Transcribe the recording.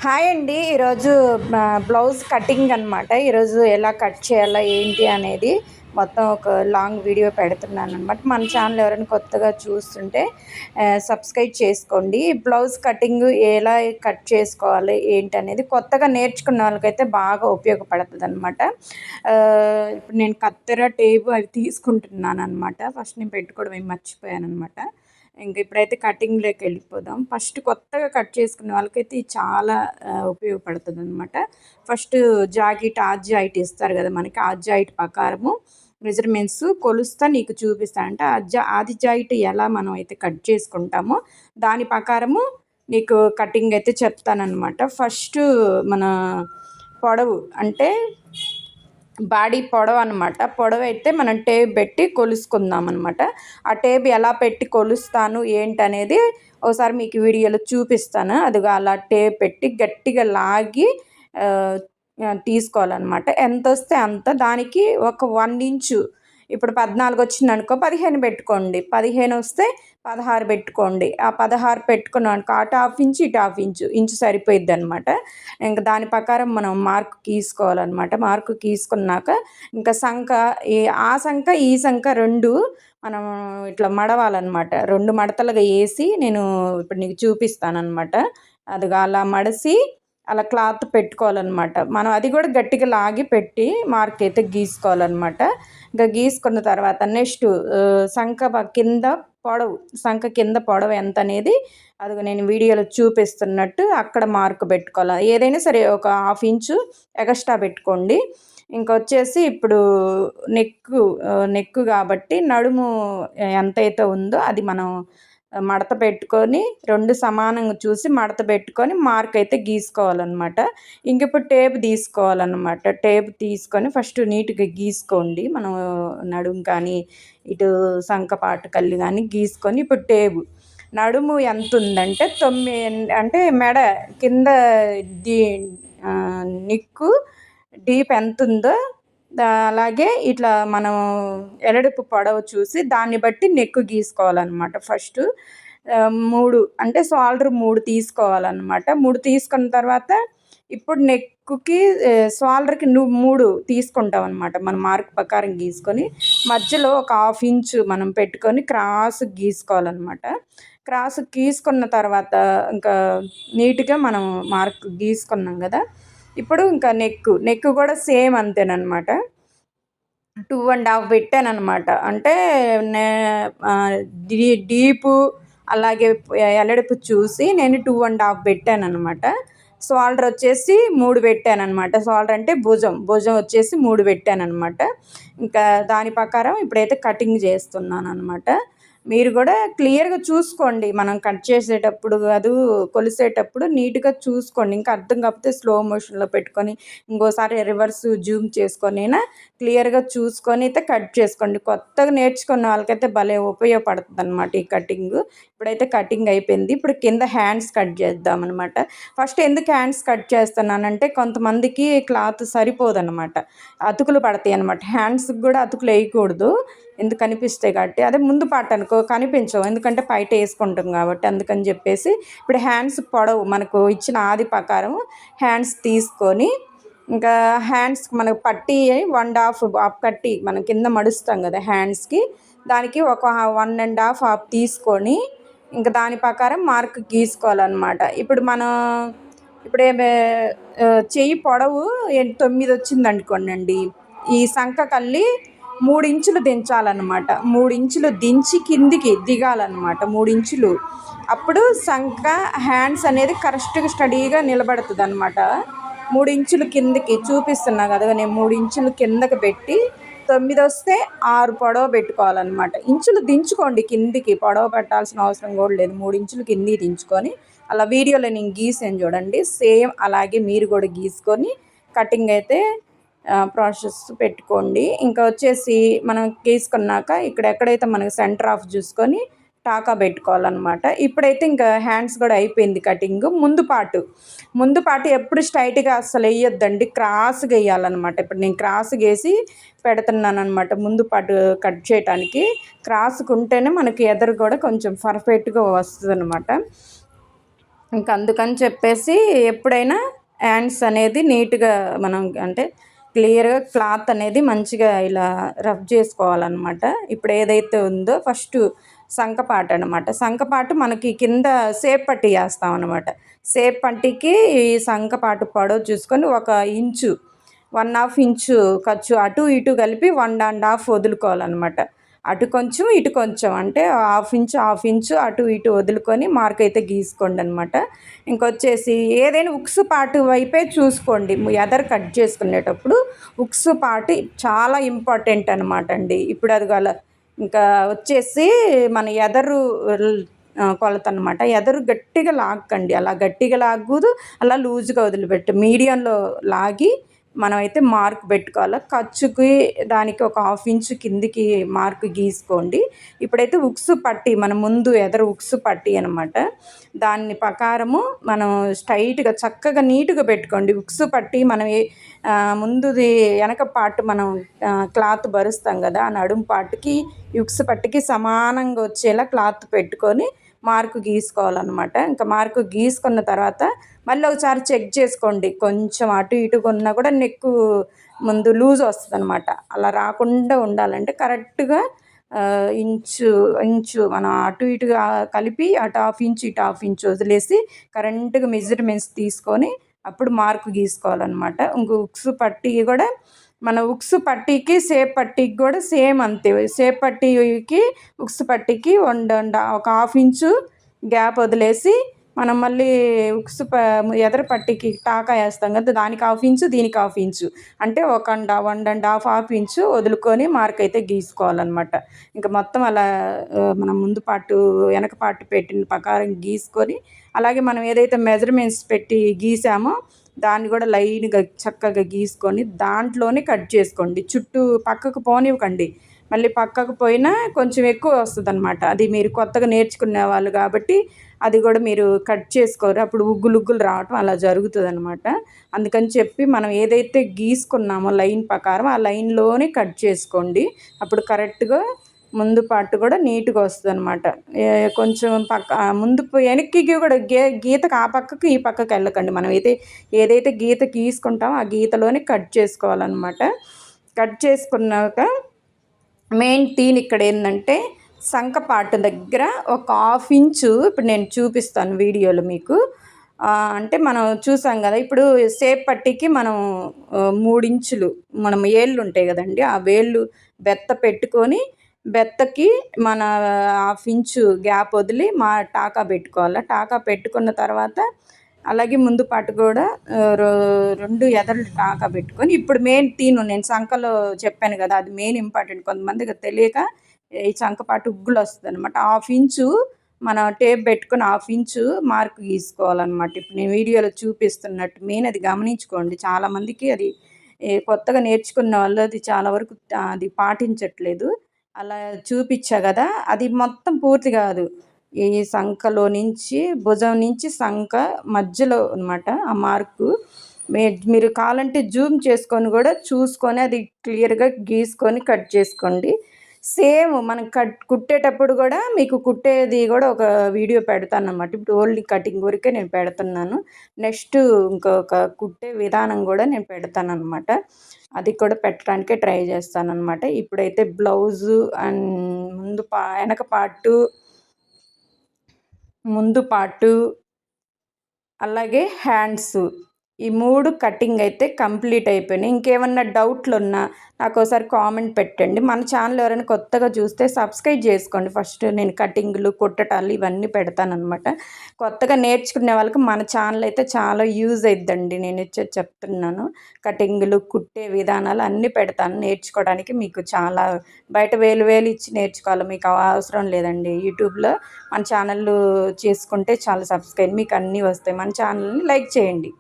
Hi అండి. ఈరోజు blouse cutting అనమాట. ఈరోజు ఎలా కట్ చేయాలా ఏంటి అనేది మొత్తం ఒక లాంగ్ వీడియో పెడుతున్నాను అనమాట. మన ఛానల్ ఎవరైనా కొత్తగా చూస్తుంటే సబ్స్క్రైబ్ చేసుకోండి. బ్లౌజ్ కటింగ్ ఎలా కట్ చేసుకోవాలి ఏంటి అనేది కొత్తగా నేర్చుకున్న వాళ్ళకైతే బాగా ఉపయోగపడుతుంది అనమాట. ఇప్పుడు నేను కత్తెర టేపు అవి తీసుకుంటున్నాను అనమాట. ఫస్ట్ నేను పెట్టుకోవడం ఏమి మర్చిపోయాను అనమాట. ఇంక ఇప్పుడైతే కటింగ్లోకి వెళ్ళిపోదాం. ఫస్ట్ కొత్తగా కట్ చేసుకునే వాళ్ళకైతే ఇది చాలా ఉపయోగపడుతుంది అనమాట. ఫస్ట్ జాకెట్ జాయింట్ ఇస్తారు కదా మనకి, జాయింట్ ప్రకారము మెజర్మెంట్స్ కొలుస్తా నీకు చూపిస్తానంటే ఆది జాయింట్ ఎలా మనం అయితే కట్ చేసుకుంటామో దాని ప్రకారము నీకు కటింగ్ అయితే చెప్తానమాట. ఫస్ట్ మన పొడవు అంటే బాడీ పొడవు అనమాట. పొడవు అయితే మనం టేప్ పెట్టి కొలుసుకుందాం అనమాట. ఆ టేప్ ఎలా పెట్టి కొలుస్తాను ఏంటనేది ఒకసారి మీకు వీడియోలో చూపిస్తాను. అదిగో అలా టేప్ పెట్టి గట్టిగా లాగి తీసుకోవాలన్నమాట. ఎంత వస్తే అంత, దానికి ఒక 1 ఇంచు, ఇప్పుడు 14 వచ్చిందనుకో 15 పెట్టుకోండి, 15 వస్తే 16 పెట్టుకోండి. ఆ 16 పెట్టుకున్నాక అటు హాఫ్ ఇంచు ఇటు హాఫ్ ఇంచు సరిపోయిద్ది అనమాట. ఇంకా దాని ప్రకారం మనం మార్క్ గీసుకోవాలన్నమాట. మార్కు గీసుకున్నాక ఇంకా ఆ సంఖ ఈ సంఖ రెండు మనం ఇట్లా మడవాలన్నమాట. 2 మడతలుగా వేసి నేను ఇప్పుడు నీకు చూపిస్తానమాట. అదిగా అలా మడిసి అలా క్లాత్ పెట్టుకోవాలన్నమాట. మనం అది కూడా గట్టిగా లాగి పెట్టి మార్క్ అయితే గీసుకోవాలన్నమాట. ఇంకా గీసుకున్న తర్వాత నెక్స్ట్ సంఖ కింద పొడవు ఎంత అనేది అది నేను వీడియోలో చూపిస్తున్నట్టు అక్కడ మార్క్ పెట్టుకోవాలి. ఏదైనా సరే ఒక హాఫ్ ఇంచు ఎక్స్ట్రా పెట్టుకోండి. ఇంకొచ్చేసి ఇప్పుడు నెక్కు కాబట్టి నడుము ఎంతైతే ఉందో అది మనం మడత పెట్టుకొని 2 సమానంగా చూసి మడత పెట్టుకొని మార్క్ అయితే గీసుకోవాలన్నమాట. ఇంక ఇప్పుడు టేప్ తీసుకోవాలన్నమాట. టేప్ తీసుకొని ఫస్ట్ నీట్గా గీసుకోండి. మనం నడుము కానీ ఇటు సంకపాటు కళ్ళు కానీ గీసుకొని ఇప్పుడు టేపు నడుము ఎంత ఉందంటే 9 అంటే మెడ కింద నిక్కు డీప్ ఎంత ఉందో అలాగే ఇట్లా మనం ఎడడుపు పొడవు చూసి దాన్ని బట్టి నెక్కు గీసుకోవాలన్నమాట. ఫస్ట్ 3 అంటే షోల్డర్ 3 తీసుకోవాలన్నమాట. 3 తీసుకున్న తర్వాత ఇప్పుడు నెక్కుకి షోల్డర్కి నువ్వు 3 తీసుకుంటాం అనమాట. మన మార్క్ ప్రకారం గీసుకొని మధ్యలో ఒక హాఫ్ ఇంచు మనం పెట్టుకొని క్రాస్ గీసుకోవాలన్నమాట. క్రాస్ గీసుకున్న తర్వాత ఇంకా నీట్గా మనం మార్క్ గీసుకున్నాం కదా. ఇప్పుడు ఇంకా నెక్ కూడా సేమ్ అంతేనమాట. 2.5 పెట్టానమాట. అంటే డీపు అలాగే ఎల్లడుపు చూసి నేను 2.5 పెట్టానమాట. షోల్డర్ వచ్చేసి 3 పెట్టానమాట. షోల్డర్ అంటే భుజం వచ్చేసి 3 పెట్టానమాట. ఇంకా దాని ప్రకారం ఇప్పుడైతే కటింగ్ చేస్తున్నాను అనమాట. మీరు కూడా క్లియర్గా చూసుకోండి. మనం కట్ చేసేటప్పుడు కాదు, కొలిసేటప్పుడు నీట్గా చూసుకోండి. ఇంకా అర్థం కాకపోతే స్లో మోషన్లో పెట్టుకొని ఇంకోసారి రివర్స్ జూమ్ చేసుకొని అయినా క్లియర్గా చూసుకొని అయితే కట్ చేసుకోండి. కొత్తగా నేర్చుకున్న వాళ్ళకైతే భలే ఉపయోగపడుతుంది అనమాట ఈ కటింగ్. ఇప్పుడైతే కటింగ్ అయిపోయింది. ఇప్పుడు కింద హ్యాండ్స్ కట్ చేద్దామన్నమాట. ఫస్ట్ ఎందుకు హ్యాండ్స్ కట్ చేస్తున్నానంటే కొంతమందికి క్లాత్ సరిపోదన్నమాట, అతుకులు పడతాయి అనమాట. హ్యాండ్స్కి కూడా అతుకులు వేయకూడదు, ఎందుకు కనిపిస్తాయి కాబట్టి. అదే ముందు పాట అనుకో కనిపించవు, ఎందుకంటే బయట వేసుకుంటాం కాబట్టి. అందుకని చెప్పేసి ఇప్పుడు హ్యాండ్స్ పొడవు మనకు ఇచ్చిన ఆది ప్రకారం హ్యాండ్స్ తీసుకొని ఇంకా హ్యాండ్స్కి మనకు పట్టి 1.5 కట్టి మనం కింద మడుస్తాం కదా హ్యాండ్స్కి, దానికి ఒక 1.5 తీసుకొని ఇంకా దాని ప్రకారం మార్క్ గీసుకోవాలన్నమాట. ఇప్పుడు మనం చెయ్యి పొడవు 9 వచ్చింది అనుకోండి, ఈ సంఖ కల్లి 3 ఇంచులు దించాలన్నమాట. 3 ఇంచులు దించి కిందికి దిగాలన్నమాట. 3 ఇంచులు అప్పుడు సంఖ హ్యాండ్స్ అనేది కరెక్ట్గా స్టడీగా నిలబడుతుంది అనమాట. 3 ఇంచులు కిందకి చూపిస్తున్నా కదా నేను, 3 ఇంచులు కిందకి పెట్టి 9 వస్తే 6 పొడవ పెట్టుకోవాలన్నమాట. ఇంచులు దించుకోండి కిందికి, పొడవ పెట్టాల్సిన అవసరం కూడా లేదు. 3 ఇంచులు కిందికి దించుకొని అలా వీడియోలో నేను గీసాను చూడండి, సేమ్ అలాగే మీరు కూడా గీసుకొని కటింగ్ అయితే ప్రాసెస్ పెట్టుకోండి. ఇంకా వచ్చేసి మనం గీసుకున్నాక ఇక్కడ ఎక్కడైతే మనకు సెంటర్ ఆఫ్ చూసుకొని టాకా పెట్టుకోవాలన్నమాట. ఇప్పుడైతే ఇంకా హ్యాండ్స్ కూడా అయిపోయింది కటింగ్. ముందు పాటు ఎప్పుడు స్ట్రైట్గా అస్సలు వేయొద్దండి, క్రాస్గా వేయాలన్నమాట. ఇప్పుడు నేను క్రాస్గా వేసి పెడుతున్నాను అనమాట. ముందు పాటు కట్ చేయడానికి క్రాస్గా ఉంటేనే మనకి ఎదరు కూడా కొంచెం పర్ఫెక్ట్గా వస్తుంది అనమాట. ఇంక అందుకని చెప్పేసి ఎప్పుడైనా హ్యాండ్స్ అనేది నీట్గా మనం అంటే క్లియర్గా క్లాత్ అనేది మంచిగా ఇలా రబ్ చేసుకోవాలన్నమాట. ఇప్పుడు ఏదైతే ఉందో ఫస్ట్ సంకపాటు అనమాట. సంకపాటు మనకి కింద సేప్ పట్టి వేస్తాం అనమాట. సేప్ పట్టీకి ఈ సంకపాటు పొడవు చూసుకొని 1 ఇంచు 1/2 ఇంచు ఖర్చు అటు ఇటు కలిపి 1 1/2 వదులుకోవాలన్నమాట. అటు కొంచెం ఇటు కొంచెం అంటే 1/2 ఇంచు 1/2 ఇంచు అటు ఇటు వదులుకొని మార్క్ అయితే గీసుకోండి అనమాట. ఇంకొచ్చేసి ఏదైనా ఉక్సు పాటు వైపే చూసుకోండి. ఎదరు కట్ చేసుకునేటప్పుడు ఉక్సు పాటు చాలా ఇంపార్టెంట్ అనమాట అండి. ఇప్పుడు అది ఇంకా వచ్చేసి మన ఎదరు కొలత అనమాట. ఎదరు గట్టిగా లాక్కండి. అలా గట్టిగా లాగకూడదు, అలా లూజ్గా వదిలిపెట్టు. మీడియంలో లాగి మనమైతే మార్క్ పెట్టుకోవాలి. ఖర్చుకి దానికి ఒక 1/2 ఇంచు కిందికి మార్క్ గీసుకోండి. ఇప్పుడైతే ఉక్సు పట్టి మన ముందు ఎదరు ఉక్సు పట్టి అనమాట. దాన్ని ప్రకారము మనం స్ట్రైట్గా చక్కగా నీట్గా పెట్టుకోండి. ఉక్సు పట్టి మనం ముందుది వెనక పార్ట్ మనం క్లాత్ బరుస్తాం కదా, ఆ నడుము పార్ట్కి ఉక్సు పట్టికి సమానంగా వచ్చేలా క్లాత్ పెట్టుకొని మార్కు గీసుకోవాలన్నమాట. ఇంకా మార్కు గీసుకున్న తర్వాత మళ్ళీ ఒకసారి చెక్ చేసుకోండి. కొంచెం అటు ఇటుగా ఉన్నా కూడా నెక్కు ముందు లూజ్ వస్తుంది అనమాట. అలా రాకుండా ఉండాలంటే కరెక్ట్గా ఇంచు ఇంచు మనం అటు ఇటుగా కలిపి అటు 1/2 ఇంచు ఇటు 1/2 ఇంచు వదిలేసి కరెక్ట్గా మెజర్మెంట్స్ తీసుకొని అప్పుడు మార్కు గీసుకోవాలన్నమాట. ఇంకో ఉక్సు పట్టీ కూడా మన ఉక్సు పట్టీకి సేప్ పట్టీకి కూడా సేమ్ అంతే. సేప్ పట్టీకి ఉక్సు పట్టీకి ఒక 1/2 ఇంచు గ్యాప్ వదిలేసి మనం మళ్ళీ ఉక్సు ఎదర పట్టీకి టాకా వేస్తాం కదా, దానికి 1/2 ఇంచు దీనికి 1/2 ఇంచు అంటే 1.5 ఇంచు వదులుకొని మార్క్ అయితే గీసుకోవాలన్నమాట. ఇంకా మొత్తం అలా మనం ముందు పార్టు వెనక పార్ట్ పెట్టిన ప్రకారం గీసుకొని అలాగే మనం ఏదైతే మెజర్మెంట్స్ పెట్టి గీసామో దాన్ని కూడా లైన్గా చక్కగా గీసుకొని దాంట్లోనే కట్ చేసుకోండి. చుట్టూ పక్కకు పోనివ్వకండి. మళ్ళీ పక్కకు పోయినా కొంచెం ఎక్కువ వస్తుంది అనమాట. అది మీరు కొత్తగా నేర్చుకునే వాళ్ళు కాబట్టి అది కూడా మీరు కట్ చేసుకోరు, అప్పుడు ఉగ్గులు రావటం అలా జరుగుతుంది అనమాట. అందుకని చెప్పి మనం ఏదైతే గీసుకున్నామో లైన్ ప్రకారం ఆ లైన్లోనే కట్ చేసుకోండి. అప్పుడు కరెక్ట్గా ముందు పార్ట్ కూడా నీట్గా వస్తుంది అనమాట. కొంచెం ముందు వెనక్కి కూడా గీతకు ఆ పక్కకు ఈ పక్కకు వెళ్ళకండి. మనం ఏదైతే గీత గీసుకుంటామో ఆ గీతలోనే కట్ చేసుకోవాలన్నమాట. కట్ చేసుకున్నాక మెయిన్ థీమ్ ఇక్కడ ఏంటంటే సంకపాటు దగ్గర ఒక 1/2 ఇంచు ఇప్పుడు నేను చూపిస్తాను వీడియోలో మీకు. అంటే మనం చూసాం కదా, ఇప్పుడు సేప్ పట్టీకి మనం 3 ఇంచులు మనం ఏళ్ళు ఉంటాయి కదండి, ఆ వేళ్ళు బెత్త పెట్టుకొని బెత్తకి మన 1/2 ఇంచు గ్యాప్ వదిలి టాకా పెట్టుకోవాలి. టాకా పెట్టుకున్న తర్వాత అలాగే ముందు పాటు కూడా 2 ఎదలు టాకా పెట్టుకొని ఇప్పుడు మెయిన్ నేను సంకలో చెప్పాను కదా, అది మెయిన్ ఇంపార్టెంట్. కొంతమందికి తెలియక ఈ చంకపాటు ఉగ్గులు వస్తుంది అనమాట. 1/2 ఇంచు మనం టేప్ పెట్టుకొని 1/2 ఇంచు మార్క్ గీసుకోవాలన్నమాట. ఇప్పుడు నేను వీడియోలో చూపిస్తున్నట్టు మెయిన్ అది గమనించుకోండి. చాలామందికి అది కొత్తగా నేర్చుకున్న వాళ్ళు అది చాలా వరకు అది పాటించట్లేదు. అలా చూపించా కదా, అది మొత్తం పూర్తి కాదు. ఈ సంకలో నుంచి భుజం నుంచి సంక మధ్యలో అనమాట ఆ మార్కు. మీరు కావాలంటే జూమ్ చేసుకొని కూడా చూసుకొని అది క్లియర్గా గీసుకొని కట్ చేసుకోండి. సేమ్ మనం కుట్టేటప్పుడు కూడా మీకు కుట్టేది కూడా ఒక వీడియో పెడతానమాట. ఇప్పుడు ఓన్లీ కటింగ్ వరకే నేను పెడుతున్నాను. నెక్స్ట్ ఇంకొక కుట్టే విధానం కూడా నేను పెడతానమాట. అది కూడా పెట్టడానికే ట్రై చేస్తానన్నమాట. ఇప్పుడైతే బ్లౌజు అండ్ వెనక పార్టు ముందు పార్టు అలాగే హ్యాండ్స్ ఈ 3 కటింగ్ అయితే కంప్లీట్ అయిపోయినాయి. ఇంకేమన్నా డౌట్లు ఉన్నా నాకు ఒకసారి కామెంట్ పెట్టండి. మన ఛానల్ ఎవరైనా కొత్తగా చూస్తే సబ్స్క్రైబ్ చేసుకోండి. ఫస్ట్ నేను కటింగ్లు కుట్టటాలు ఇవన్నీ పెడతానమాట. కొత్తగా నేర్చుకునే వాళ్ళకి మన ఛానల్ అయితే చాలా యూజ్ అయిద్దండి. నేను చెప్తున్నాను, కటింగ్లు కుట్టే విధానాలు అన్నీ పెడతాను. నేర్చుకోవడానికి మీకు చాలా బయట వేలు ఇచ్చి నేర్చుకోవాలి మీకు అవసరం లేదండి. యూట్యూబ్లో మన ఛానల్ చేసుకుంటే చాలా సబ్స్క్రైబ్ మీకు అన్నీ వస్తాయి. మన ఛానల్ని లైక్ చేయండి.